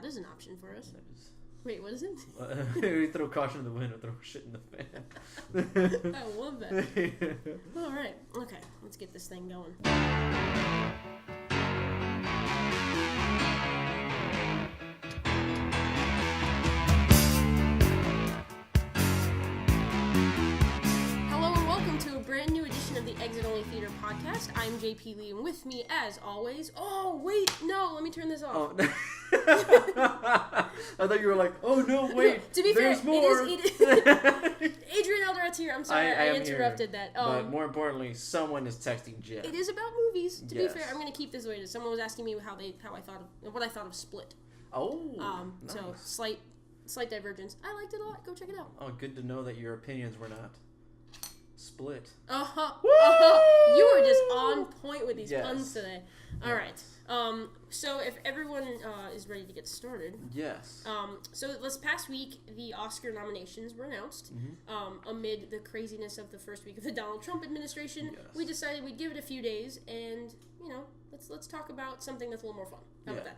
that is an option for us. That is... Wait, what is it? We throw caution in the wind or throw shit in the fan. I love that. All right. Okay, let's get this thing going. Of the Exit Only Theater podcast. I'm JP Leigh, and with me, as always... Oh, wait, no, let me turn this off. Oh. I thought you were like, oh, no, wait, to be there's fair, more. Adrian Alderete's here. I'm sorry, I interrupted here. that. But more importantly, someone is texting Jen. It is about movies. To be fair, I'm going to keep this way. Someone was asking me what I thought of Split. Oh, nice. So, slight divergence. I liked it a lot. Go check it out. Oh, good to know that your opinions were not split. You were just on point with these puns today. All right. So if everyone is ready to get started. Yes. So this past week, the Oscar nominations were announced. Amid the craziness of the first week of the Donald Trump administration, we decided we'd give it a few days and, let's talk about something that's a little more fun. How about that?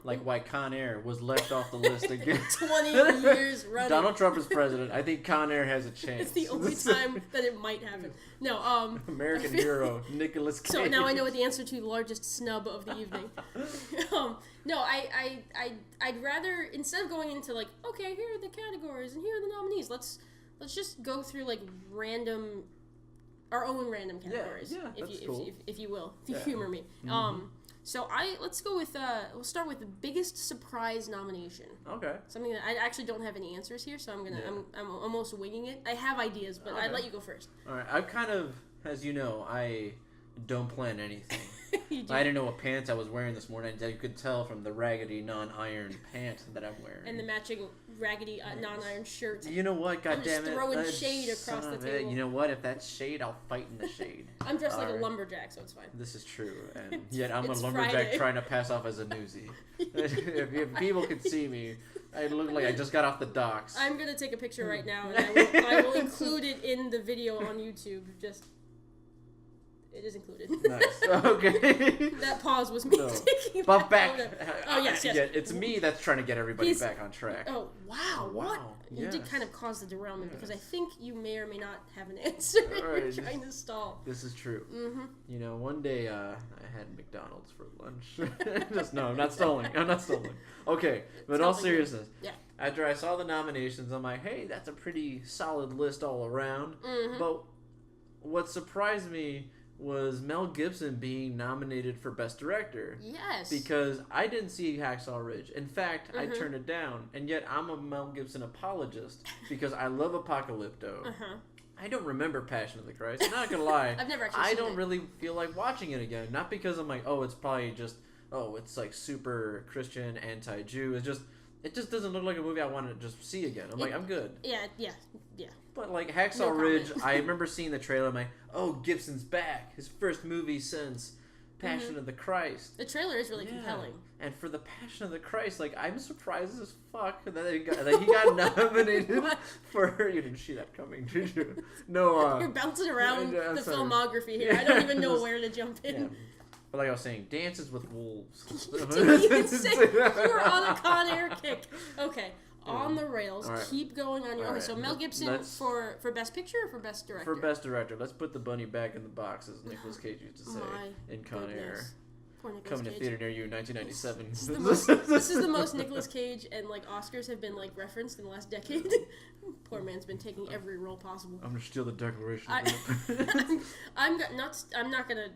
Like why Con Air was left off the list again. 20 years running. Donald Trump is president. I think Con Air has a chance. It's the only time that it might happen. No, American hero, Nicolas Cage. So now I know what the answer to the largest snub of the evening. No, I'd rather, instead of going into okay, here are the categories and here are the nominees, let's just go through our own random categories. Yeah, if you will, if you humor me. So let's go with we'll start with the biggest surprise nomination. Okay. Something that I actually don't have any answers here, so I'm almost winging it. I have ideas, but I'd let you go first. All right. I kind of, as you know, I don't plan anything. I didn't know what pants I was wearing this morning. You could tell from the raggedy non-ironed pant that I'm wearing. And the matching raggedy non-ironed shirt. You know what? God damn it! I'm just throwing shade across the table. You know what? If that's shade, I'll fight in the shade. I'm dressed like a lumberjack, so it's fine. This is true, and yet I'm a lumberjack Friday. Trying to pass off as a newsie. if people could see me, I look like I just got off the docks. I'm gonna take a picture right now, and I will include it in the video on YouTube. It is included. Nice. Okay. That pause was me taking but back. Oh, yes. Yeah, it's me that's trying to get everybody back on track. Oh, wow. What? Yes. You did kind of cause the derailment because I think you may or may not have an answer and you're trying to stall. This is true. Mm-hmm. One day I had McDonald's for lunch. No, I'm not stalling. Okay, but in all seriousness. Yeah. After I saw the nominations, I'm like, hey, that's a pretty solid list all around. Mm-hmm. But what surprised me was Mel Gibson being nominated for Best Director. Yes. Because I didn't see Hacksaw Ridge. In fact, I turned it down. And yet I'm a Mel Gibson apologist because I love Apocalypto. I don't remember Passion of the Christ. I'm not going to lie. I've never actually I seen don't it. really feel like watching it again. Not because I'm like, it's probably just, it's like super Christian, anti-Jew. It just doesn't look like a movie I want to just see again. I'm good. Yeah. But Hacksaw Ridge, I remember seeing the trailer. I'm like, Gibson's back. His first movie since Passion of the Christ. The trailer is really compelling. And for the Passion of the Christ, I'm surprised as fuck that he got nominated for. You didn't see that coming, did you? No. You're bouncing around the filmography here. I don't even know where to jump in. Yeah. But like I was saying, Dances with Wolves. You didn't even say you were on a Con Air kick. Okay. On the rails. Right. Keep going on your... Okay, so Mel Gibson for Best Picture or for Best Director? For Best Director. Let's put the bunny back in the box, as Nicolas Cage used to say in Con Air. Coming to theater near you in 1997. This is the most Nicolas Cage and Oscars have been referenced in the last decade. Poor man's been taking every role possible. I'm going to steal the Declaration. I'm not going to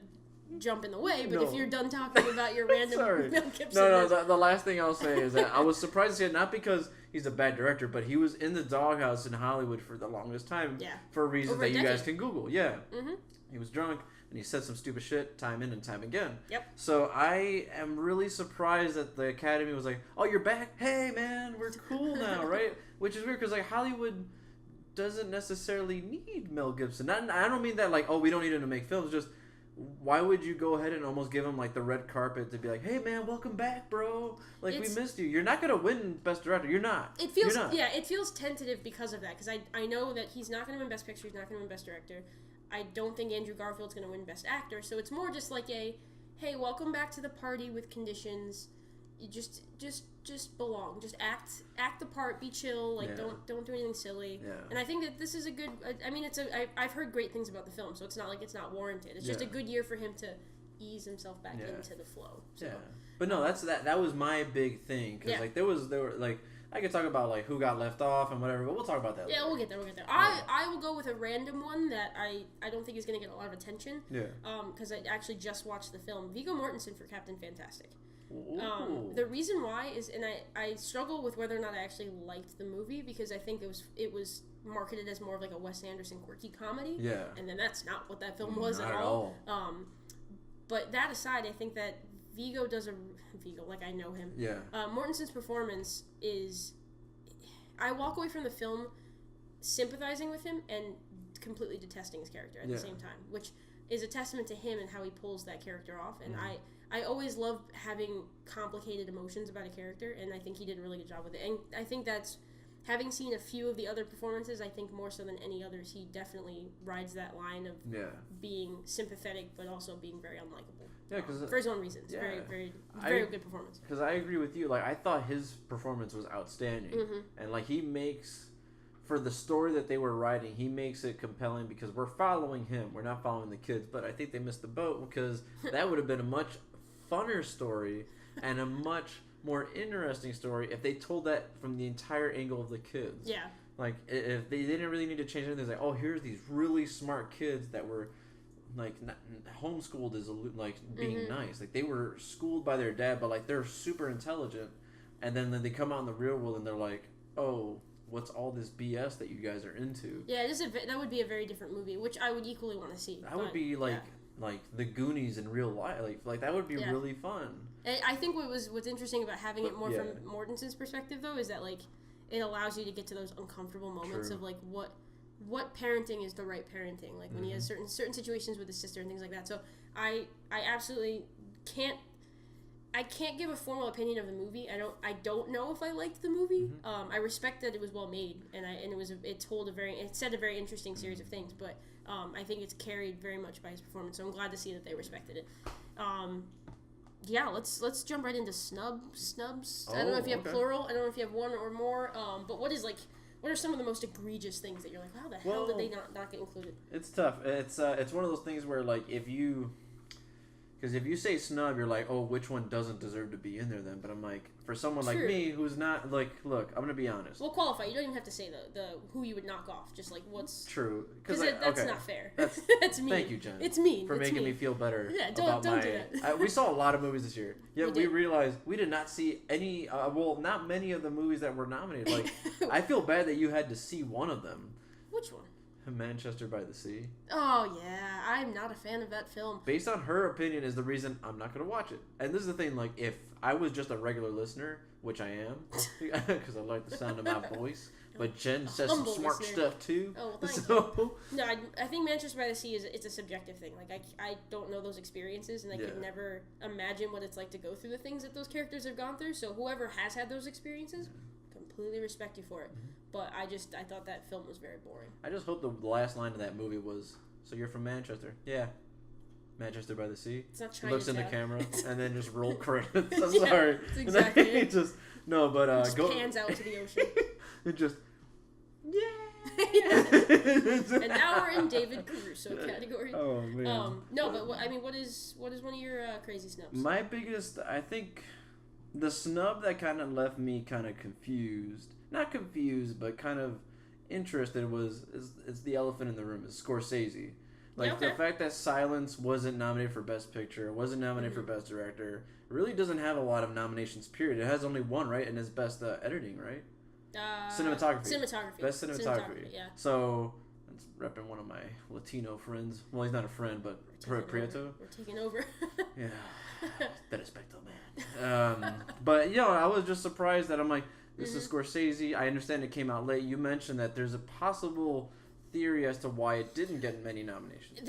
jump in the way, but if you're done talking about your random Mel Gibson... No, the last thing I'll say is that I was surprised to see it, not because he's a bad director, but he was in the doghouse in Hollywood for the longest time for reasons that you guys can Google. Yeah. Mm-hmm. He was drunk, and he said some stupid shit time in and time again. Yep. So I am really surprised that the Academy was like, you're back? Hey, man, we're cool now, right? Which is weird, because Hollywood doesn't necessarily need Mel Gibson. I don't mean that we don't need him to make films, just... Why would you go ahead and almost give him the red carpet to be like, hey man, welcome back, bro? We missed you. You're not gonna win Best Director. You're not. It feels tentative because of that. Because I know that he's not gonna win Best Picture. He's not gonna win Best Director. I don't think Andrew Garfield's gonna win Best Actor. So it's more just hey, welcome back to the party with conditions. you just belong. Just act the part. Be chill. Like don't do anything silly. Yeah. And I think that this is a good. I mean, I've heard great things about the film, so it's not like it's not warranted. It's just a good year for him to ease himself back into the flow. So. Yeah. But no, that was my big thing because like there were like. I could talk about like who got left off and whatever, but we'll talk about that later. Yeah, we'll get there. I will go with a random one that I don't think is going to get a lot of attention. Yeah. Because I actually just watched the film. Viggo Mortensen for Captain Fantastic. The reason why is, and I struggle with whether or not I actually liked the movie because I think it was marketed as more of like a Wes Anderson quirky comedy. Yeah. And then that's not what that film was at all. But that aside, I think that Viggo, like I know him. Yeah. Mortensen's performance is, I walk away from the film sympathizing with him and completely detesting his character at the same time, which is a testament to him and how he pulls that character off. And I always love having complicated emotions about a character, and I think he did a really good job with it. And I think that's, having seen a few of the other performances, I think more so than any others, he definitely rides that line of being sympathetic but also being very unlikable. Yeah, because for his own reasons, very good performance. Because I agree with you. Like I thought his performance was outstanding, and like he makes, for the story that they were writing, he makes it compelling because we're following him. We're not following the kids. But I think they missed the boat because that would have been a much funner story and a much more interesting story if they told that from the entire angle of the kids. Yeah. Like, if they didn't really need to change anything, it's like, oh, here's these really smart kids that were, like, not, homeschooled is, like, being nice. Like, they were schooled by their dad, but, like, they're super intelligent. And then they come out in the real world and they're like, oh, what's all this BS that you guys are into? Yeah, that would be a very different movie, which I would equally want to see. That would be, like... Yeah. Like the Goonies in real life, like that would be really fun. I think what's interesting about having it more from Mortensen's perspective though is that like it allows you to get to those uncomfortable moments of like what parenting is the right parenting, like when he has certain situations with his sister and things like that. So I absolutely can't give a formal opinion of the movie. I don't know if I liked the movie. I respect that it was well made and it said a very interesting series of things, but I think it's carried very much by his performance. So I'm glad to see that they respected it. Let's jump right into snubs. I don't know if you have plural. I don't know if you have one or more. But what are some of the most egregious things that you're like, how the hell did they not get included? It's tough. It's one of those things where like if you say snub, you're like, oh, which one doesn't deserve to be in there then? But I'm like, for someone like me who's not, like, look, I'm going to be honest. We'll qualify. You don't even have to say the who you would knock off. Just, like, what's... True. Because that's not fair. That's mean. Thank you, Jen. It's mean. For making me feel better. Yeah, don't do that. We saw a lot of movies this year. Yet we realized we did not see any, not many of the movies that were nominated. Like, I feel bad that you had to see one of them. Which one? Manchester by the Sea. Oh, yeah. I'm not a fan of that film. Based on her opinion is the reason I'm not going to watch it. And this is the thing, like, if I was just a regular listener, which I am, because I like the sound of my voice, but Jen says some smart stuff, too. Oh, well, thank you. No, I think Manchester by the Sea it's a subjective thing. Like, I don't know those experiences, and I could never imagine what it's like to go through the things that those characters have gone through. So whoever has had those experiences, completely respect you for it. But I thought that film was very boring. I just hope the last line of that movie was, so you're from Manchester? Yeah. Manchester by the Sea? It's not Chinatown. Looks in the camera and then just roll credits. I'm sorry. That's exactly it. Just, no, but it just pans out to the ocean. It just, And now we're in David Caruso category. Oh, man. No, but what is one of your crazy snubs? My biggest, I think, the snub that kind of left me kind of confused. Not confused, but kind of interested is the elephant in the room. Is Scorsese. Like, the fact that Silence wasn't nominated for Best Picture, wasn't nominated for Best Director, really doesn't have a lot of nominations, period. It has only one, right? And it's Best Editing, right? Cinematography. Best cinematography. Yeah. So, it's repping one of my Latino friends. Well, he's not a friend, but Prieto. We're taking over. Yeah. That respecto, man. But, I was just surprised that I'm like, this is Scorsese. I understand it came out late. You mentioned that there's a possible theory as to why it didn't get many nominations.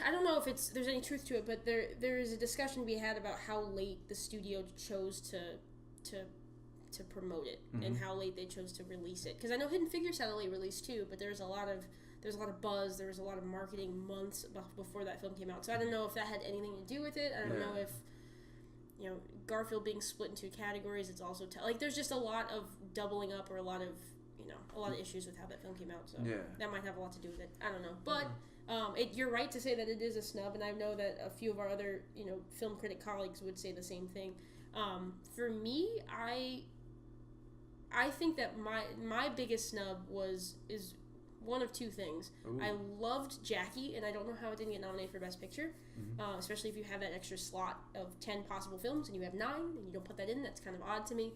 I don't know if there's any truth to it, but there is a discussion to be had about how late the studio chose to promote it and how late they chose to release it. Because I know Hidden Figures had a late release too, but there's a lot of buzz. There was a lot of marketing months before that film came out. So I don't know if that had anything to do with it. I don't know Garfield being split into categories. It's also like there's just a lot of doubling up or a lot of issues with how that film came out. So that might have a lot to do with it. I don't know, but you're right to say that it is a snub, and I know that a few of our other film critic colleagues would say the same thing. For me, I think that my biggest snub is one of two things. Ooh. I loved Jackie, and I don't know how it didn't get nominated for Best Picture, especially if you have that extra slot of 10 possible films and you have 9 and you don't put that in. That's kind of odd to me.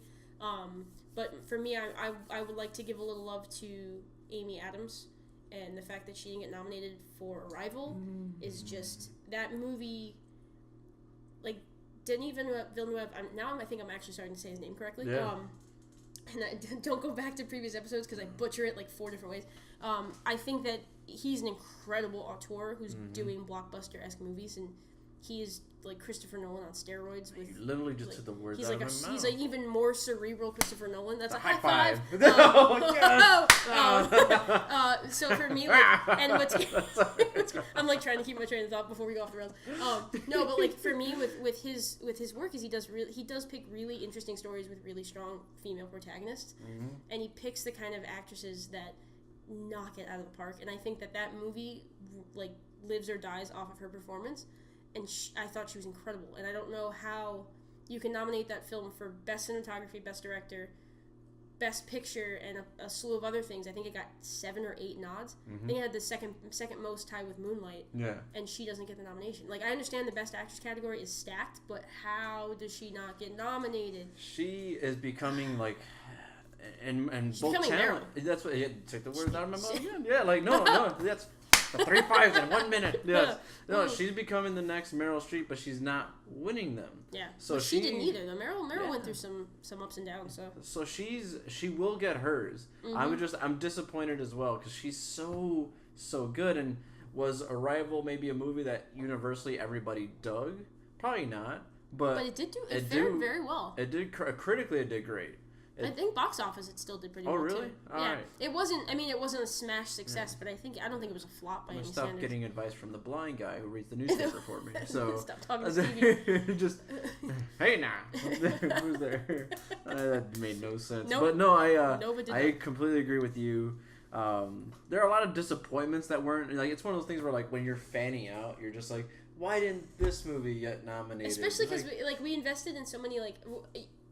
But for me, I would like to give a little love to Amy Adams, and the fact that she didn't get nominated for Arrival is just, that movie, like, Denis Villeneuve, I think I'm actually starting to say his name correctly. Yeah. And don't go back to previous episodes because I butcher it like 4 different ways. I think that he's an incredible auteur who's doing blockbuster-esque movies, and he is like Christopher Nolan on steroids. With you literally just took the words out of my mouth. He's like even more cerebral Christopher Nolan. That's a high five. So for me, like, and I'm like trying to keep my train of thought before we go off the rails. No, but like for me with his work is he does pick really interesting stories with really strong female protagonists, and he picks the kind of actresses that knock it out of the park. And I think that movie like lives or dies off of her performance. And I thought she was incredible. And I don't know how you can nominate that film for Best Cinematography, Best Director, Best Picture, and a slew of other things. I think it got 7 or 8 nods. I think it had the second most tie with Moonlight. Yeah. And she doesn't get the nomination. Like, I understand the Best Actress category is stacked, but how does she not get nominated? She is becoming, like... And she's becoming Meryl. That's what... Yeah, take the words out of my mouth again. Yeah, like, no, that's... 3 5s in 1 minute. Yes. No, she's becoming the next Meryl Streep, but she's not winning them. Yeah. So she didn't either. Though Meryl went through some ups and downs. So she will get hers. I'm disappointed as well because she's so good. And was Arrival maybe a movie that universally everybody dug? Probably not. But it did fared very well. It did critically. It did great. I think box office it still did pretty well. Oh, really? Too. All right. It wasn't a smash success, but I don't think it was a flop by any standards. Stop getting advice from the blind guy who reads the newspaper for me. So stop talking to Stevie. Just hey now, who's there? That made no sense. Nope. But no, I completely agree with you. There are a lot of disappointments that weren't like. It's one of those things where like when you're fanning out, you're just like, why didn't this movie get nominated? Especially because we invested in so many like.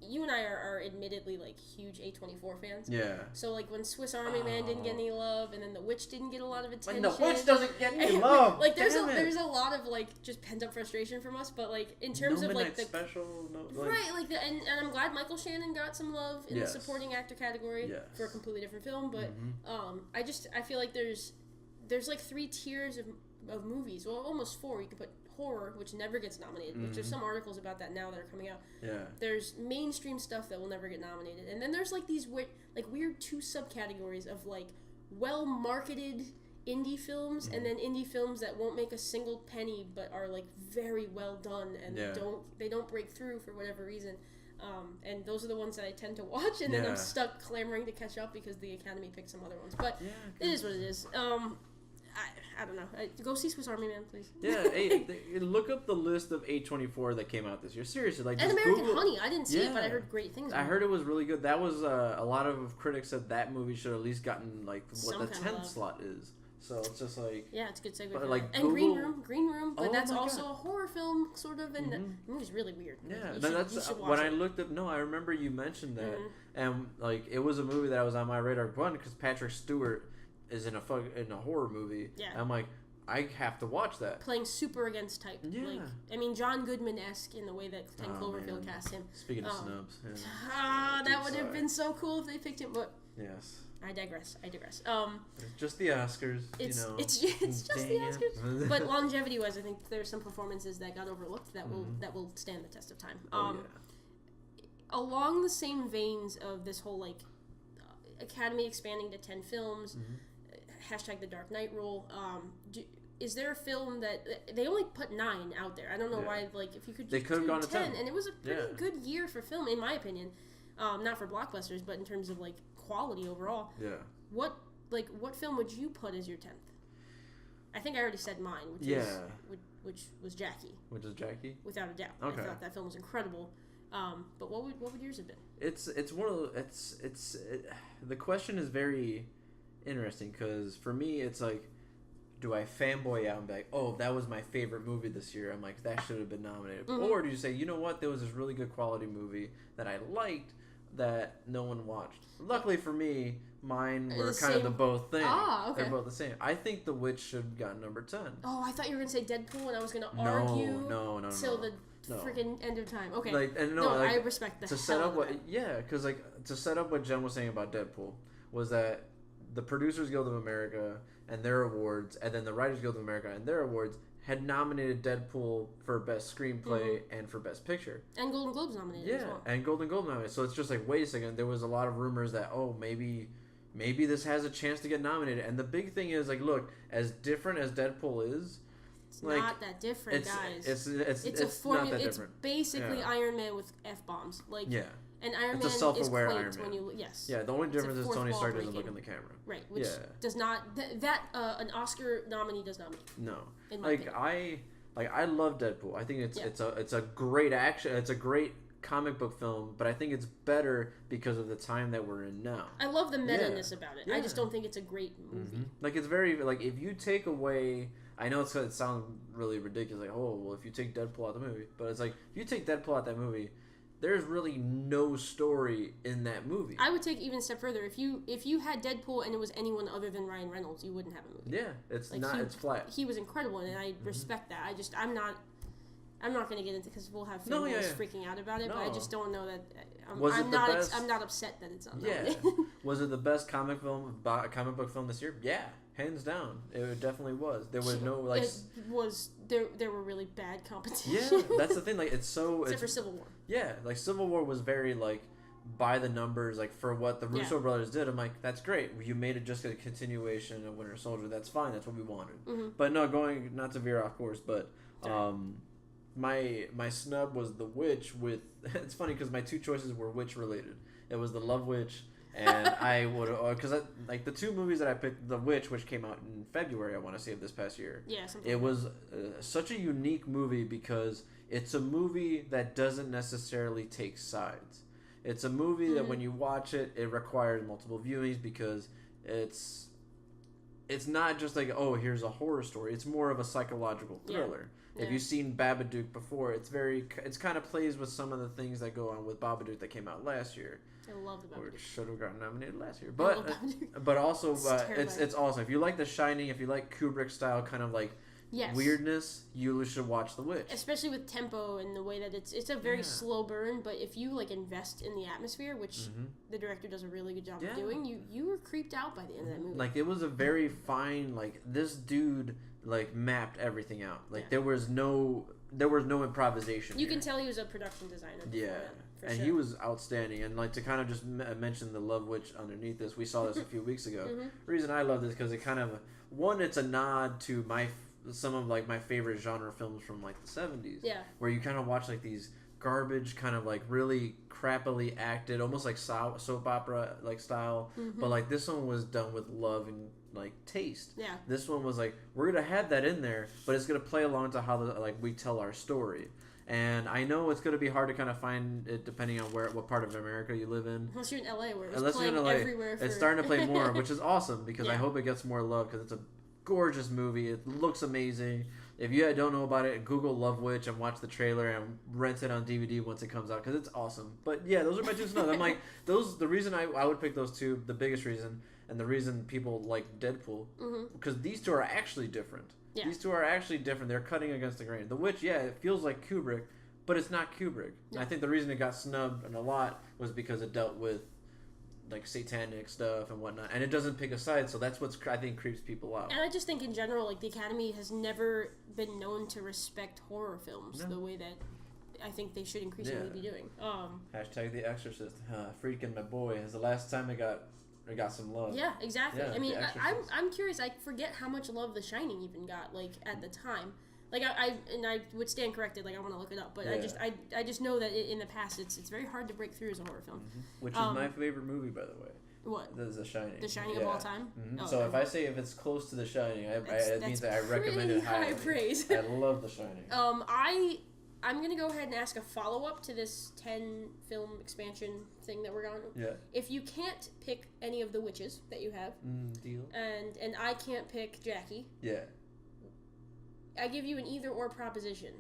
You and I are admittedly like huge A24 fans. Yeah. So like when Swiss Army Man didn't get any love, and then The Witch didn't get a lot of attention. When The Witch doesn't get any love. Like there's a lot of like just pent up frustration from us, but like in terms of like the special, and I'm glad Michael Shannon got some love in the supporting actor category for a completely different film, but I feel like there's like 3 tiers of movies. Well, almost 4. You could put horror, which never gets nominated, which there's some articles about that now that are coming out. Yeah. There's mainstream stuff that will never get nominated. And then there's like these weird 2 subcategories of like well-marketed indie films and then indie films that won't make a single penny but are like very well done and they don't break through for whatever reason. And those are the ones that I tend to watch, and then I'm stuck clamoring to catch up because the Academy picked some other ones. But it is what it is. I don't know. Go see Swiss Army Man, please. Yeah, look up the list of A24 that came out this year. Seriously, like and just American Google. Honey. I didn't see it, but I heard great things about it. I heard it was really good. That was a lot of critics said that movie should have at least gotten like what the 10th slot is. So it's just like it's a good segue. But, like, and Google, Green Room, but that's also a horror film, sort of, and the movie's really weird. Yeah, that's when I looked up. No, I remember you mentioned that, and like it was a movie that was on my radar. One, because Patrick Stewart is in a horror movie. Yeah, I'm like, I have to watch that. Playing super against type. Yeah. Like, I mean, John Goodman-esque in the way that 10 Cloverfield cast him. Speaking of snubs. That would have been so cool if they picked him, but... Yes. I digress. It's just the Oscars, It's just the Oscars. But longevity-wise, I think there's some performances that got overlooked that will stand the test of time. Along the same veins of this whole, like, Academy expanding to 10 films... Hashtag the Dark Knight rule. Is there a film that they only put 9 out there? I don't know why. Like, if you could, they could have gone to 10, and it was a pretty good year for film, in my opinion. Not for blockbusters, but in terms of like quality overall. Yeah. What film would you put as your 10th? I think I already said mine, which was Jackie. Which is Jackie? Without a doubt. Okay. I thought that film was incredible. But what would yours have been? It's one of the, the question is very interesting because for me it's like, do I fanboy out and be like, oh, that was my favorite movie this year? I'm like, that should have been nominated. Mm-hmm. Or do you say, you know what, there was this really good quality movie that I liked that no one watched? Luckily for me, mine were kind of the both thing. Ah, okay. They're both the same. I think The Witch should have gotten number 10. Oh, I thought you were going to say Deadpool and I was going to argue till the freaking end of time. Okay. I respect that. To set up because to set up what Jen was saying about Deadpool was that the Producers Guild of America and their awards, and then the Writers Guild of America and their awards had nominated Deadpool for Best Screenplay and for Best Picture. And Golden Globes nominated as well. And Golden Globe nominated. So it's just like, wait a second, there was a lot of rumors that, maybe this has a chance to get nominated. And the big thing is, like, look, as different as Deadpool is, it's not that different, guys. It's a formula. Not that it's different. Basically Iron Man with F-bombs. Like, and Iron Man a self-aware is Iron quaint Man. when you yes. Yeah, the only difference is Tony Stark doesn't look in the camera. Right, which does not an Oscar nominee does not make. No, I love Deadpool. I think it's a great action. It's a great comic book film, but I think it's better because of the time that we're in now. I love the meta-ness about it. I just don't think it's a great movie. Mm-hmm. Like, it's very, like, if you take away, I know it sounds really ridiculous, like, oh, well, if you take Deadpool out the movie, but it's like, if you take Deadpool out that movie, there's really no story in that movie. I would take even a step further. If you had Deadpool and it was anyone other than Ryan Reynolds, you wouldn't have a movie. Yeah, it's flat. He was incredible, and I respect that. I'm not going to get into because we'll have families freaking out about it, but I just don't know that. I'm not upset that it's on. Yeah. Was it the best comic book film this year? Yeah, hands down. It definitely was. There was no like. It was there were really bad competition. Yeah, that's the thing. Like except for Civil War. Yeah, like Civil War was very like by the numbers, like for what the Russo brothers did. I'm like, that's great. You made it just a continuation of Winter Soldier. That's fine. That's what we wanted. Mm-hmm. But no, not to veer off course, but my snub was The Witch. With it's funny because my two choices were witch related. It was The Love Witch, and I would because like the two movies that I picked, The Witch, which came out in February, I want to say, of this past year. Yeah, it was such a unique movie because it's a movie that doesn't necessarily take sides. It's a movie that when you watch it, it requires multiple viewings because it's not just like, oh, here's a horror story. It's more of a psychological thriller. Yeah. If you've seen Babadook before, it's kind of plays with some of the things that go on with Babadook that came out last year. I love the Babadook. Or should have gotten nominated last year. But also it's awesome. If you like The Shining, if you like Kubrick style kind of like weirdness, you should watch The Witch. Especially with tempo and the way that it's a very slow burn, but if you like invest in the atmosphere, which the director does a really good job of doing, you were creeped out by the end of that movie. Like it was a very fine, like this dude like mapped everything out. Like there was no improvisation. You can tell he was a production designer. And he was outstanding. And like to kind of just mention The Love Witch underneath this, we saw this a few weeks ago. The reason I love this because it kind of it's a nod to some of like my favorite genre films from like the 70s. Yeah. Where you kind of watch like these garbage kind of like really crappily acted, almost like soap opera like style, but like this one was done with love and like taste. Yeah. This one was like, we're gonna have that in there, but it's gonna play along to how we tell our story. And I know it's gonna be hard to kind of find it depending on what part of America you live in. Unless you're in LA, where it's playing everywhere. It's starting to play more, which is awesome because I hope it gets more love because it's a gorgeous movie. It looks amazing. If you don't know about it, Google Love Witch and watch the trailer and rent it on DVD once it comes out because it's awesome. But yeah, those are my two snubs. I'm like the reason I would pick those two, the biggest reason, and the reason people like Deadpool, because these two are actually different. Yeah. These two are actually different. They're cutting against the grain. The Witch, it feels like Kubrick, but it's not Kubrick. Yeah. I think the reason it got snubbed and a lot was because it dealt with like satanic stuff and whatnot, and it doesn't pick a side, so that's what I think creeps people out. And I just think in general, like the Academy has never been known to respect horror films the way that I think they should increasingly be doing. Hashtag The Exorcist. Freaking my boy is the last time it got some love. Yeah, exactly. I mean, I'm curious. I forget how much love The Shining even got like at the time. Like I would stand corrected. Like I want to look it up, but I just know that in the past it's very hard to break through as a horror film. Which is my favorite movie, by the way. What? The Shining. The Shining of all time. Oh, so if I say if it's close to The Shining, it means that I recommend it highly. High praise. I love The Shining. I'm gonna go ahead and ask a follow up to this 10 film expansion thing that we're going. Yeah. If you can't pick any of the witches that you have, deal. And I can't pick Jackie. Yeah. I give you an either or proposition.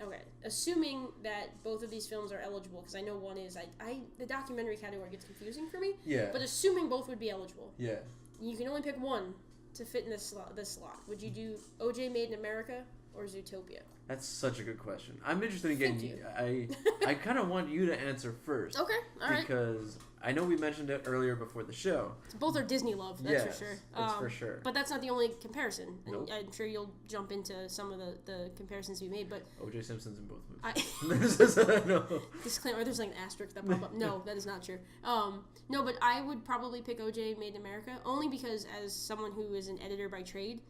Okay, assuming that both of these films are eligible, because I know one is, the documentary category gets confusing for me. Yeah. But assuming both would be eligible. Yeah. You can only pick one to fit in this slot. Would you do OJ Made in America or Zootopia? That's such a good question. I'm interested in getting. I kind of want you to answer first. Okay, all right. Because I know we mentioned it earlier before the show. Both are Disney love, that's for sure. That's for sure. But that's not the only comparison. Nope. And I'm sure you'll jump into some of the comparisons we made. But O.J. Simpson's in both movies. No. Disclaimer: there's like an asterisk that pop up. No, that is not true. No, but I would probably pick O.J. Made in America only because, as someone who is an editor by trade,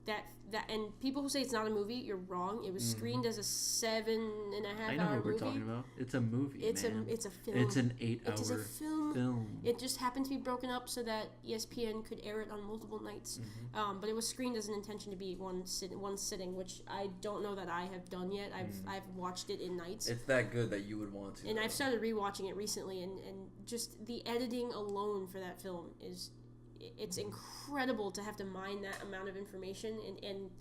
that and people who say it's not a movie, you're wrong. It was screened as a 7.5 hour movie. I know what we're talking about. It's a movie. It's a film. It's an 8 hour. It is a film. It just happened to be broken up so that ESPN could air it on multiple nights. But it was screened as an intention to be one sitting, which I don't know that I have done yet. I've watched it in nights. It's that good that you would want to. And I've started rewatching it recently, and just the editing alone for that film is. It's incredible to have to mine that amount of information, and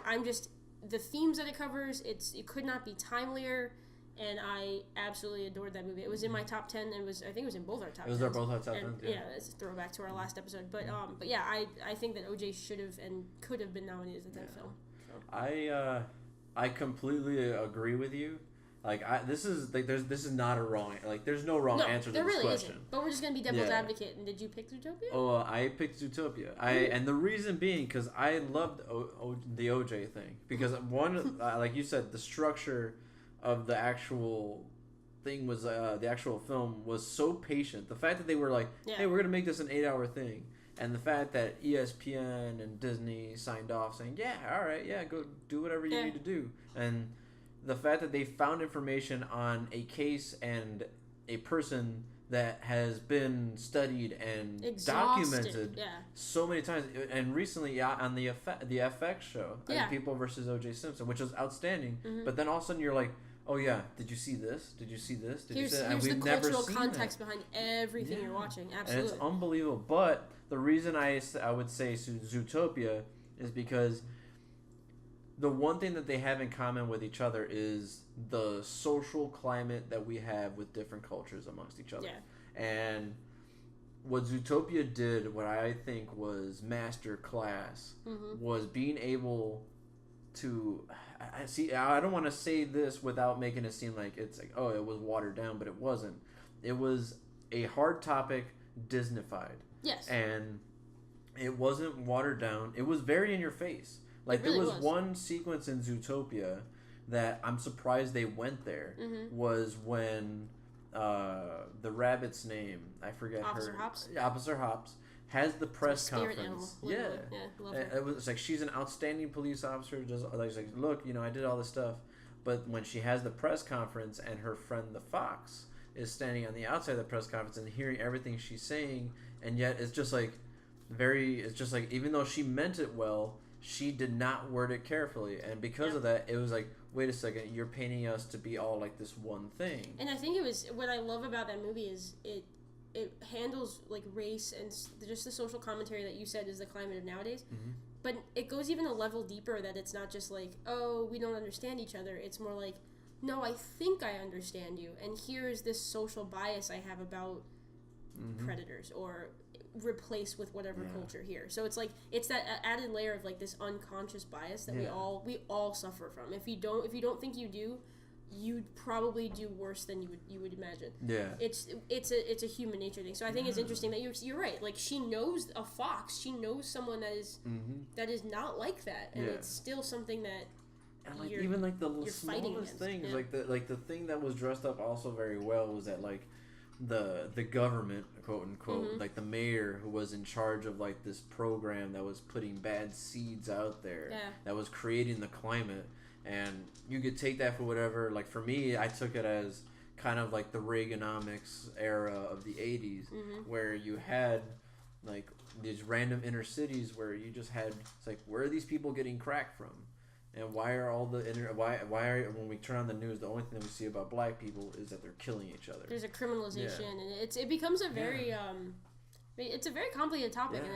I'm just the themes that it covers. It could not be timelier, and I absolutely adored that movie. It was in my top 10, and I think it was in both our top 10s. It was both our top 10s. Yeah, that's a throwback to our last episode. But yeah, I think that OJ should have and could have been nominated as that film. So. I completely agree with you. Like this is not a wrong there's no wrong answer to this really question. Isn't. But we're just gonna be devil's advocate. And did you pick Zootopia? Oh, I picked Zootopia. And the reason being because I loved the OJ thing because one like you said the structure of the actual thing was the actual film was so patient. The fact that they were like, hey, we're gonna make this an 8 hour thing. And the fact that ESPN and Disney signed off saying, yeah, all right, yeah, go do whatever you need to do. And the fact that they found information on a case and a person that has been studied and documented so many times, and recently on the FX show, People versus O.J. Simpson, which was outstanding. But then all of a sudden you're like, oh yeah, did you see this? Did you see this? Did you see that? And we've never seen the cultural context behind everything you're watching. Absolutely, and it's unbelievable. But the reason I would say Zootopia is because the one thing that they have in common with each other is the social climate that we have with different cultures amongst each other. Yeah. And what Zootopia did, what I think was master class, was being able to I don't want to say this without making it seem like it's like, oh, it was watered down, but it wasn't. It was a hard topic Disneyfied. Yes. And it wasn't watered down. It was very in your face. Like, really there was one sequence in Zootopia that I'm surprised they went there, was when the rabbit's name, I forget Officer Hops? Yeah, Officer Hops has the press conference. Animal, love her. It's like she's an outstanding police officer. Just like, look, I did all this stuff. But when she has the press conference and her friend the fox is standing on the outside of the press conference and hearing everything she's saying, and yet it's just like even though she meant it well, she did not word it carefully, and because of that, it was like, wait a second, you're painting us to be all like this one thing. And I think it was what I love about that movie is it handles like race and just the social commentary that you said is the climate of nowadays. But it goes even a level deeper, that it's not just like, oh, we don't understand each other. It's more like, no, I think I understand you, and here's this social bias I have about predators, or replace with whatever culture here. So it's like, it's that added layer of like this unconscious bias that we all suffer from. If you don't think you do, you'd probably do worse than you would imagine. Yeah. It's a human nature thing. So I think it's interesting that you're right. Like, she knows a fox. She knows someone that is not like that, and it's still something that. And like even like the smallest things, like the thing that was dressed up also very well was that like the government, quote unquote, like the mayor who was in charge of like this program that was putting bad seeds out there, that was creating the climate, and you could take that for whatever. Like for me, I took it as kind of like the Reaganomics era of the 80s, where you had like these random inner cities where you just had, it's like, where are these people getting crack from? And why are all the why are, when we turn on the news, the only thing that we see about black people is that they're killing each other? There's a criminalization, and it becomes a very it's a very complicated topic, and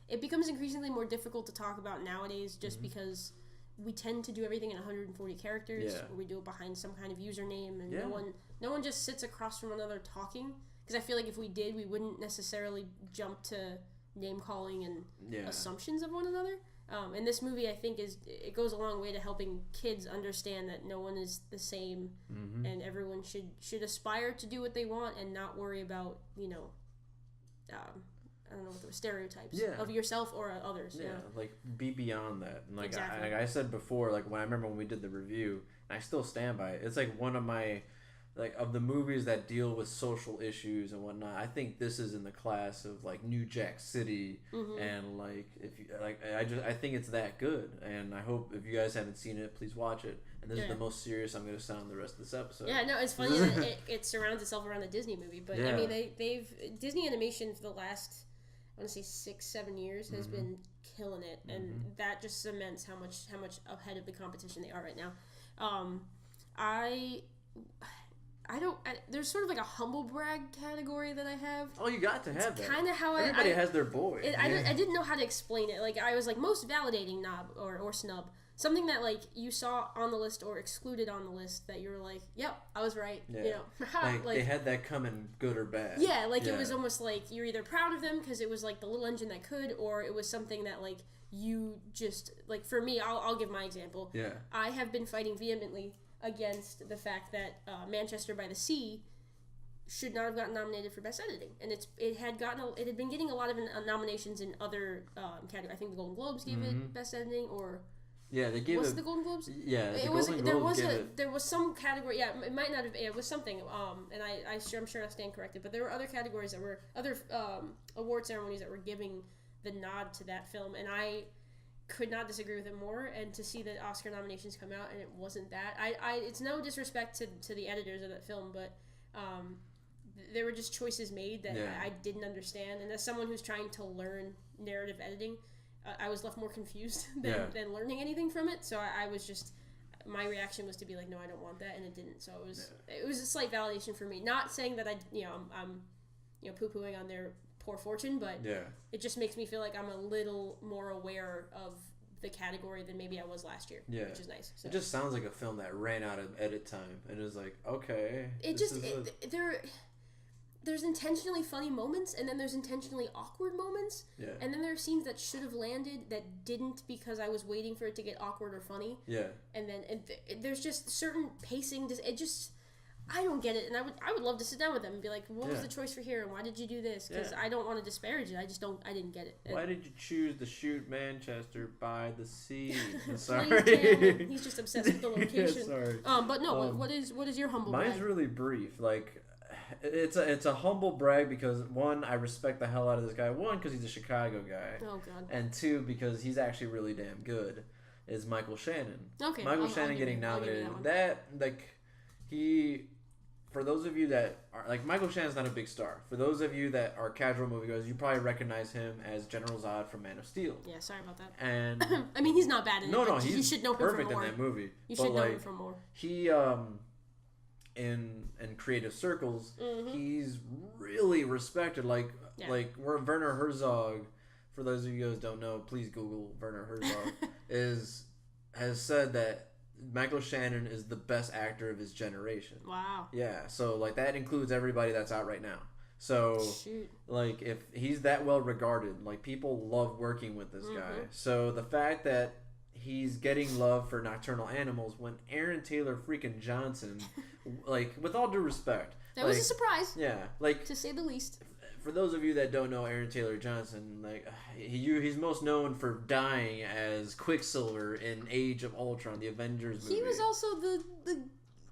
it becomes increasingly more difficult to talk about nowadays, just because we tend to do everything in 140 characters, or we do it behind some kind of username, and no one just sits across from another talking. Because I feel like if we did, we wouldn't necessarily jump to name calling and assumptions of one another. And this movie, I think, it goes a long way to helping kids understand that no one is the same, and everyone should aspire to do what they want and not worry about, I don't know what the stereotypes of yourself or others. Yeah, like be beyond that. And like I said before, like when I remember when we did the review, and I still stand by it. It's like one of my, like, of the movies that deal with social issues and whatnot, I think this is in the class of like New Jack City, and like if you like, I think it's that good, and I hope if you guys haven't seen it, please watch it. And this is the most serious I'm going to sound the rest of this episode. Yeah, no, it's funny that it surrounds itself around a Disney movie, but I mean they've Disney animation for the last, I want to say 6-7 years has been killing it, and that just cements how much ahead of the competition they are right now. There's sort of like a humble brag category that I have. Oh, you got to have that. Kind of how everybody has their boy. I didn't know how to explain it. Like I was like, most validating knob or snub. Something that like you saw on the list or excluded on the list that you were like, yep, I was right. Yeah. You know, like they had that coming, good or bad. Yeah, like it was almost like you're either proud of them because it was like the little engine that could, or it was something that like you just like. For me, I'll give my example. Yeah, I have been fighting vehemently against the fact that Manchester by the Sea should not have gotten nominated for Best Editing, and it had been getting a lot of nominations in other categories. I think the Golden Globes gave it Best Editing, or they gave it the Golden Globes. Yeah, there was some category. Yeah, it might not have. It was something. And I'm sure I stand corrected, but there were other categories that were other award ceremonies that were giving the nod to that film, and I could not disagree with it more. And to see the Oscar nominations come out and it wasn't that, it's no disrespect to the editors of that film, but there were just choices made that I didn't understand, and as someone who's trying to learn narrative editing, I was left more confused than learning anything from it. So I was just, my reaction was to be like, no, I don't want that, and it didn't. So it was a slight validation for me. Not saying that I'm poo-pooing on their poor fortune, but it just makes me feel like I'm a little more aware of the category than maybe I was last year, which is nice. So. It just sounds like a film that ran out of edit time, and it was like, okay. There's intentionally funny moments, and then there's intentionally awkward moments, and then there are scenes that should have landed that didn't because I was waiting for it to get awkward or funny. Yeah. And then there's just certain pacing. I don't get it, and I would love to sit down with them and be like, what was the choice for here, and why did you do this? Because I don't want to disparage it. I didn't get it. Why did you choose to shoot Manchester by the Sea? Sorry. He's just obsessed with the location. Sorry. But no, what is your humble brag? Mine's really brief. Like, it's a humble brag because, one, I respect the hell out of this guy. One, because he's a Chicago guy. Oh, God. And two, because he's actually really damn good, is Michael Shannon. Okay. Michael Shannon getting nominated. For those of you that are, like, Michael Shannon's not a big star. For those of you that are casual moviegoers, you probably recognize him as General Zod from Man of Steel. Yeah, sorry about that. And I mean, he's not bad in it. No, he's you should know him perfect for more. in that movie. You should know him for more. He in creative circles, he's really respected. Like where Werner Herzog, for those of you guys who don't know, please Google Werner Herzog, has said that Michael Shannon is the best actor of his generation. Wow. Yeah, so like that includes everybody that's out right now. So like if he's that well regarded, like people love working with this guy. So the fact that he's getting love for Nocturnal Animals when Aaron Taylor freaking Johnson, like, with all due respect, that was a surprise. Yeah, like, to say the least. For those of you that don't know Aaron Taylor Johnson, like, he's most known for dying as Quicksilver in Age of Ultron, the Avengers movie. He was also the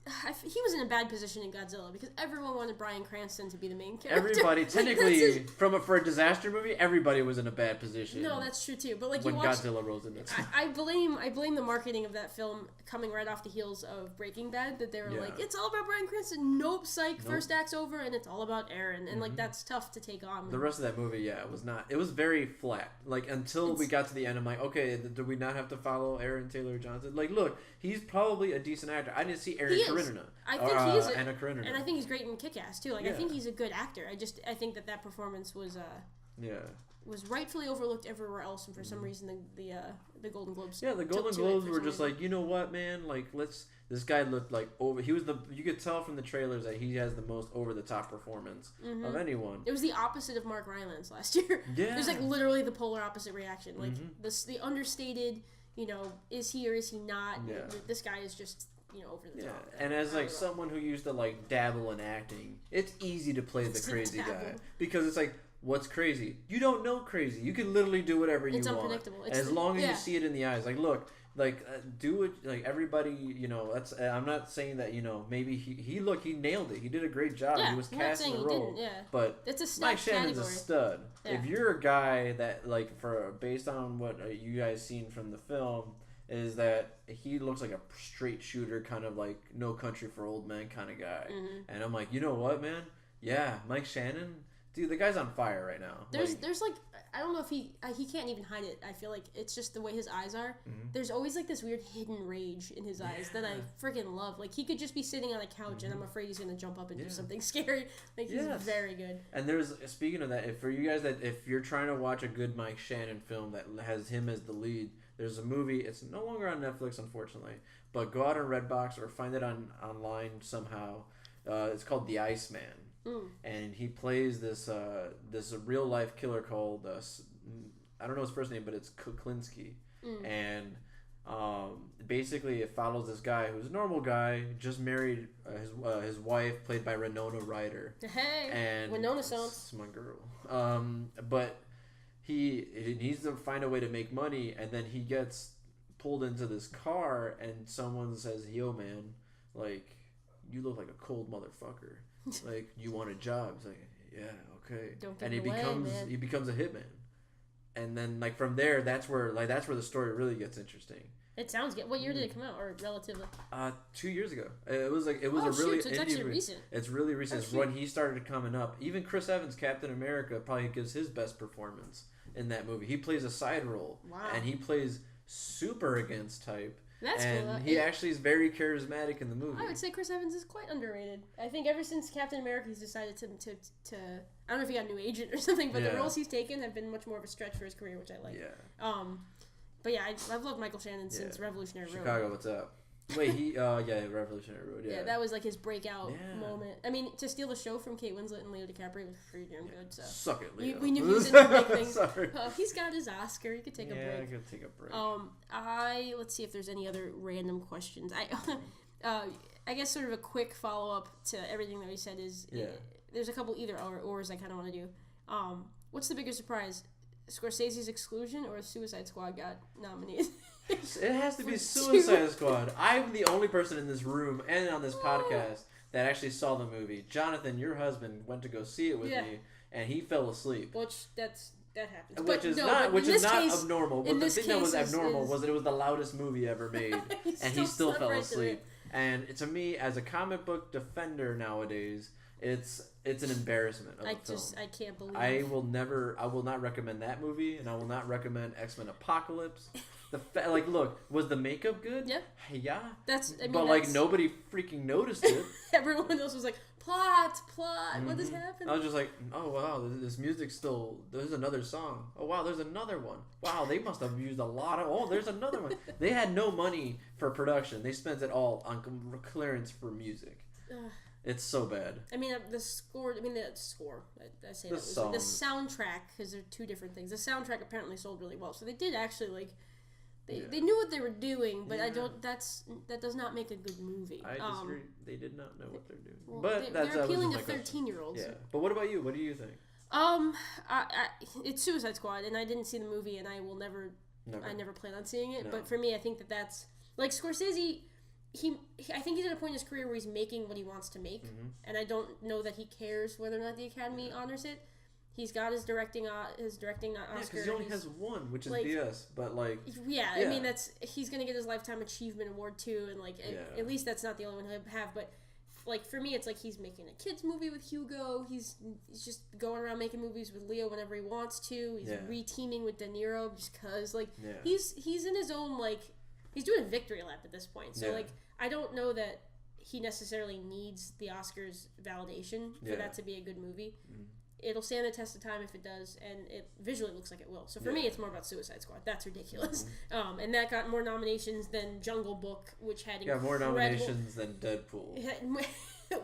he was in a bad position in Godzilla because everyone wanted Bryan Cranston to be the main character. Everybody, technically, for a disaster movie, everybody was in a bad position. No, that's true too. But like when Godzilla rolls in it, I blame the marketing of that film coming right off the heels of Breaking Bad. That they were like, it's all about Bryan Cranston. Nope, psych. Nope. First act's over, and it's all about Aaron. And like that's tough to take on. The rest of that movie, it was not. It was very flat. Like until we got to the end, I'm like, okay, do we not have to follow Aaron Taylor Johnson? Like, look, he's probably a decent actor. I didn't see Aaron Karenina. I think he is, Anna Karenina, and I think he's great in Kick-Ass too. Like I think he's a good actor. I think that performance was was rightfully overlooked everywhere else, and for some reason the Golden Globes. Yeah, the Golden Globes were just like, you know what, man? Like this guy looked like you could tell from the trailers that he has the most over the top performance of anyone. It was the opposite of Mark Rylance last year. Yeah, it was like literally the polar opposite reaction. Like the understated, is he or is he not? Yeah. This guy is just over the top. And as like someone who used to like dabble in acting, it's easy to play the crazy guy because it's like, what's crazy? You don't know crazy. You can literally do whatever you want. It's unpredictable. As long as you see it in the eyes. Like, look, do it. Like everybody, that's. I'm not saying that maybe he nailed it. He did a great job. Yeah, he was cast in the role. Yeah. But it's a Mike Shannon's category. a stud. Yeah. If you're a guy that based on what you guys seen from the film, is that he looks like a straight shooter, kind of like No Country for Old Men kind of guy. And I'm like, you know what, man? Yeah, Mike Shannon, dude, the guy's on fire right now. There's like I don't know if he can't even hide it. I feel like it's just the way his eyes are. There's always like this weird hidden rage in his eyes that I freaking love. Like he could just be sitting on a couch and I'm afraid he's gonna jump up and do something scary. Like he's very good. And speaking of that, if you're trying to watch a good Mike Shannon film that has him as the lead, there's a movie. It's no longer on Netflix, unfortunately, but go out on Redbox or find it online somehow. It's called The Iceman. And he plays this real life killer called I don't know his first name, but it's Kuklinski. And basically it follows this guy who's a normal guy, just married his wife, played by Winona Ryder. Hey, and Winona sounds. It's my girl. But he needs to find a way to make money, and then he gets pulled into this car, and someone says, "Yo, man, like you look like a cold motherfucker." Like, you want a job? He's like, yeah, okay. And he becomes a hitman. And then like from there, that's where the story really gets interesting. It sounds good. What year did it come out, or relatively? 2 years ago. It was a really. So it's actually recent. It's really recent. It's when he started coming up. Even Chris Evans, Captain America, probably gives his best performance in that movie. He plays a side role. Wow. And he plays super against type. That's and cool. He actually is very charismatic in the movie. I would say Chris Evans is quite underrated. I think ever since Captain America, he's decided to I don't know if he got a new agent or something, but the roles he's taken have been much more of a stretch for his career, which I like. Yeah. But yeah, I've loved Michael Shannon since Revolutionary Road. Chicago, what's up? Wait, Revolutionary Road. Yeah, that was like his breakout moment. I mean, to steal the show from Kate Winslet and Leo DiCaprio was pretty damn good. So suck it, Leo. We knew he was in the big things. Sorry. He's got his Oscar. He could take a break. Yeah, he could take a break. Let's see if there's any other random questions. I guess sort of a quick follow up to everything that we said is there's a couple either ors I kind of want to do. What's the bigger surprise? Scorsese's Exclusion or Suicide Squad got nominees? It has to be Suicide Squad. I'm the only person in this room and on this podcast that actually saw the movie. Jonathan, your husband, went to go see it with me, and he fell asleep. Which that happens. Which is not abnormal. But the thing that was abnormal was that it was the loudest movie ever made, and he still fell asleep. And to me, as a comic book defender nowadays, it's an embarrassment of a film. I can't believe I will not recommend that movie, and I will not recommend X-Men Apocalypse. Look, was the makeup good? Yeah. Yeah. Nobody freaking noticed it. Everyone else was like, plot, what is happening? I was just like, oh wow, this music's still, there's another song. Oh wow, there's another one. Wow, they must have used a lot of, there's another one. They had no money for production. They spent it all on clearance for music. It's so bad. I mean, the score. I say the song. The soundtrack, because they're two different things. The soundtrack apparently sold really well, so they did actually They knew what they were doing, but that does not make a good movie. I disagree. They did not know what they're doing. Well, but they're appealing to 13-year-olds. Yeah. But what about you? What do you think? It's Suicide Squad, and I didn't see the movie, and I will never. I never plan on seeing it. No. But for me, I think that's like Scorsese. I think he's at a point in his career where he's making what he wants to make, and I don't know that he cares whether or not the Academy honors it. He's got his directing Oscar. Because he only has one, which is BS. But yeah, I mean he's gonna get his Lifetime Achievement Award too, and at least that's not the only one he'll have. But for me, it's like he's making a kids movie with Hugo. He's just going around making movies with Leo whenever he wants to. He's re-teaming with De Niro just because he's in his own he's doing victory lap at this point. So I don't know that he necessarily needs the Oscars validation for that to be a good movie. It'll stand the test of time if it does, and it visually looks like it will. So for me, it's more about Suicide Squad. That's ridiculous. And that got more nominations than Jungle Book, which had more nominations than Deadpool.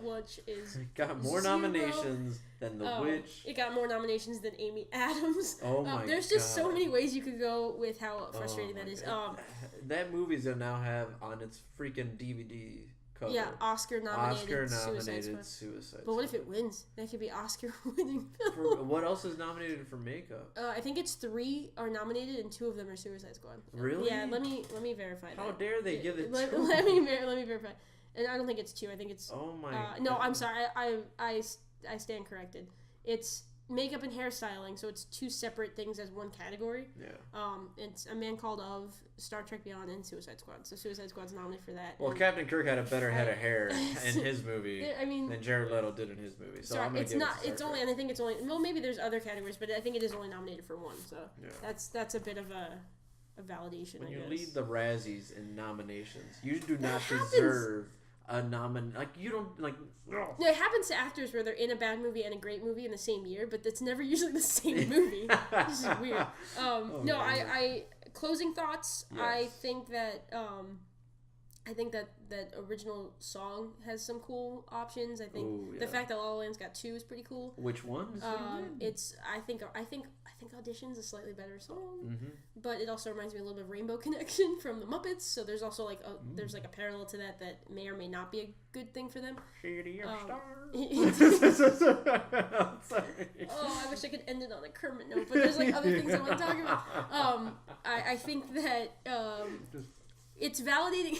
Which is got more nominations than The Witch. It got more nominations than Amy Adams. Oh my There's just so many ways you could go with how frustrating that is. That movie's gonna now have on its freaking DVD cover. Yeah, Oscar-nominated Suicide Squad. But what if it wins? That could be Oscar-winning film. What else is nominated for makeup? I think it's 3 are nominated and 2 of them are Suicide Squad. Really? Yeah, let me verify that. How dare they give it 2? Let me verify. And I don't think it's 2. I think it's... Oh my God. No, I'm sorry. I stand corrected. It's makeup and hairstyling, so it's 2 separate things as one category. Yeah. It's A Man Called Of, Star Trek Beyond, and Suicide Squad. So Suicide Squad's nominated for that. Well, Captain Kirk had a better head of hair in his movie than Jared Leto did in his movie. So I'm gonna give it to and I think it's only... Well, maybe there's other categories, but I think it is only nominated for 1. So that's a bit of a validation, when I guess. you lead the Razzies in nominations, you do not deserve... a you don't No, it happens to actors where they're in a bad movie and a great movie in the same year, but it's never usually the same movie. This is weird. I closing thoughts. Yes. I think that original song has some cool options. I think the fact that La La Land's got 2 is pretty cool. Which one? I think Audition's a slightly better song, but it also reminds me a little bit of Rainbow Connection from the Muppets. So there's also there's a parallel to that may or may not be a good thing for them. Shady star. Sorry. Oh, I wish I could end it on a Kermit note, but there's other things I want to talk about. I think that it's validating.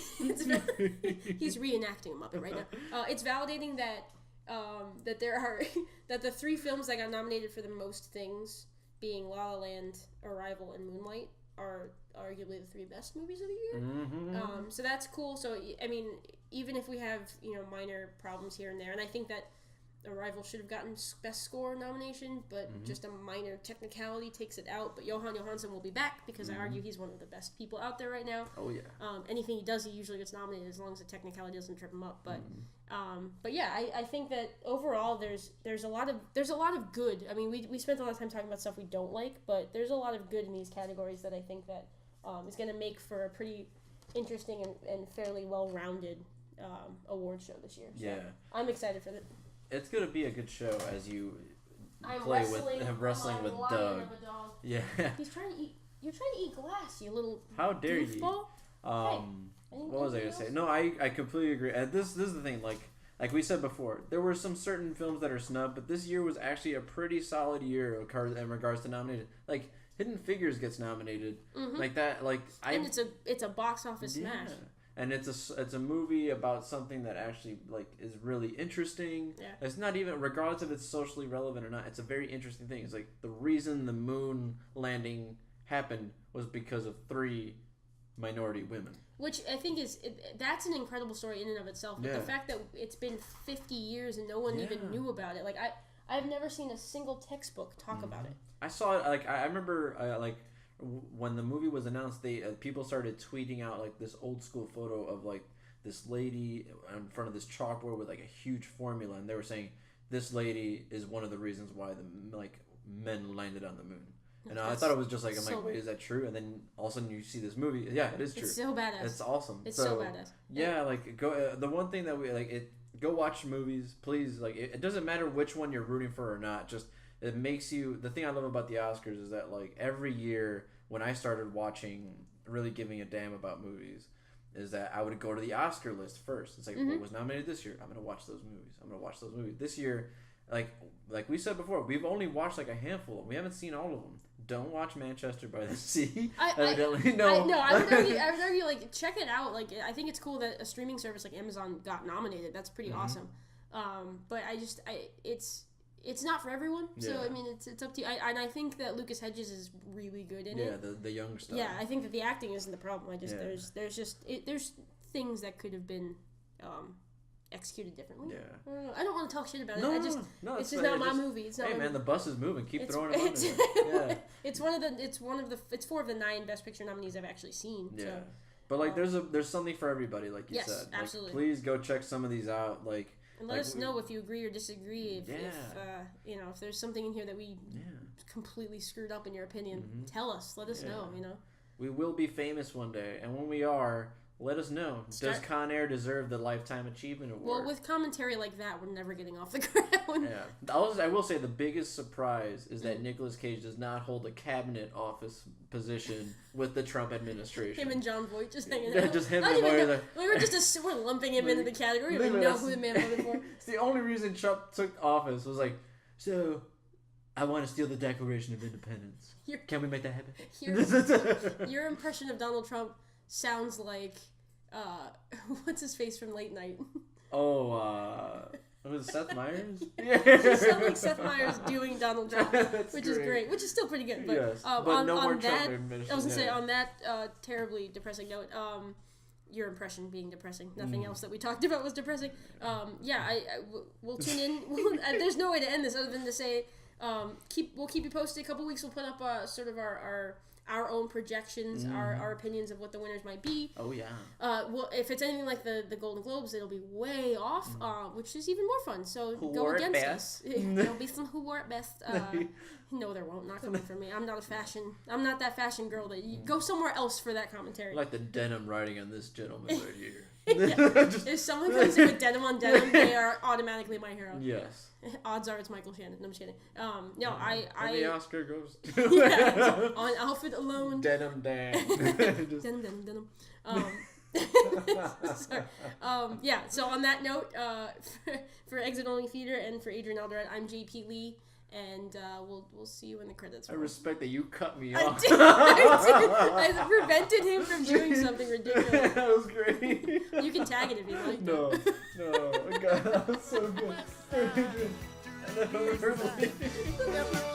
He's reenacting a Muppet right now. It's validating that that the 3 films that got nominated for the most things, being La La Land, Arrival, and Moonlight, are arguably the 3 best movies of the year. So that's cool. So I mean, even if we have minor problems here and there, and I think that Arrival should have gotten Best Score nomination, but just a minor technicality takes it out. But Johan Johansson will be back because I argue he's one of the best people out there right now. Oh yeah. Anything he does, he usually gets nominated as long as the technicality doesn't trip him up. But yeah, I think that overall there's a lot of good. I mean, we spent a lot of time talking about stuff we don't like, but there's a lot of good in these categories that I think that is going to make for a pretty interesting and fairly well-rounded award show this year. So I'm excited for that. It's gonna be a good show as you play wrestling with Doug. Yeah. He's trying to eat. You're trying to eat glass, you little. How dare goofball. You? What was I gonna say? No, I completely agree. This is the thing. Like we said before, there were some certain films that are snubbed, but this year was actually a pretty solid year in regards to nominated. Like Hidden Figures gets nominated. Like that. And it's a box office smash. And it's a movie about something that actually is really interesting. Yeah. It's not even, regardless if it's socially relevant or not, it's a very interesting thing. It's the reason the moon landing happened was because of 3 minority women. Which I think that's an incredible story in and of itself. But the fact that it's been 50 years and no one even knew about it. I've never seen a single textbook talk about it. I saw it, I remember, when the movie was announced, people started tweeting out this old school photo of this lady in front of this chalkboard with a huge formula, and they were saying this lady is one of the reasons why the men landed on the moon. And I thought it was just I'm wait, is that true? And then all of a sudden you see this movie. Yeah, it is true. It's so badass. It's awesome. It's so badass. Yeah, go. The one thing that we go watch movies, please. It doesn't matter which one you're rooting for or not. Just it makes you. The thing I love about the Oscars is that every year when I started watching, really giving a damn about movies, is that I would go to the Oscar list first. It's what was nominated this year? I'm gonna watch those movies. This year, like we said before, we've only watched a handful. We haven't seen all of them. don't watch Manchester by the Sea. Evidently, no. I would argue, like, check it out. Like, I think it's cool that a streaming service like Amazon got nominated. That's pretty awesome. But it's not for everyone. So I mean, it's up to you. And I think that Lucas Hedges is really good in it. Yeah, the young stuff. Yeah, I think that the acting isn't the problem. There's things that could have been executed differently. Yeah. I don't want to talk shit about it. No, it's just not my movie. It's not hey man, the bus is moving. Keep throwing it on there. Yeah. It's four of the 9 Best Picture nominees I've actually seen. Yeah. So, but like, there's something for everybody, like you said. Like, absolutely. Please go check some of these out. Like. And let us know if you agree or disagree. If there's something in here that we completely screwed up in your opinion, tell us. Let us know. We will be famous one day, and when we are, let us know. Does Con Air deserve the Lifetime Achievement Award? Well, with commentary like that, we're never getting off the ground. Yeah. I will say the biggest surprise is that Nicolas Cage does not hold a cabinet office position with the Trump administration. Him and John Voight just hanging out. Just him and Voight. We're lumping him into the category. We don't even know who the man voted for. It's the only reason Trump took office was like, so I want to steal the Declaration of Independence. Can we make that happen? Your impression of Donald Trump sounds like what's his face from Late Night? Was it Seth Meyers? You sound like Seth Meyers doing Donald Trump, which is great, which is still pretty good. But, yes, but on, no more on Trump that, administration. I was gonna say on that terribly depressing note, your impression being depressing. Nothing else that we talked about was depressing. We'll tune in. There's no way to end this other than to say, we'll keep you posted. A couple weeks we'll put up sort of our own projections, our opinions of what the winners might be. Oh yeah. Well, if it's anything like the Golden Globes, it'll be way off, which is even more fun. So who go wore against it us. There'll be some who wore it best. No, there won't. Not coming from me. I'm not that fashion girl. Go somewhere else for that commentary. I like the denim writing on this gentleman right here. If someone comes in with denim on denim, they are automatically my hero. Yes. Odds are it's Michael Shannon. No, I'm just kidding. And the Oscar goes to on outfit alone. Denim Dan. Denim. Sorry. So on that note, for Exit Only Theater and for Adrian Alderete, I'm JP Leigh, and we'll see you in the credits. I respect that you cut me off. I prevented him from doing something ridiculous. That was great. You can tag it if you like. No. God, that was so good. I know.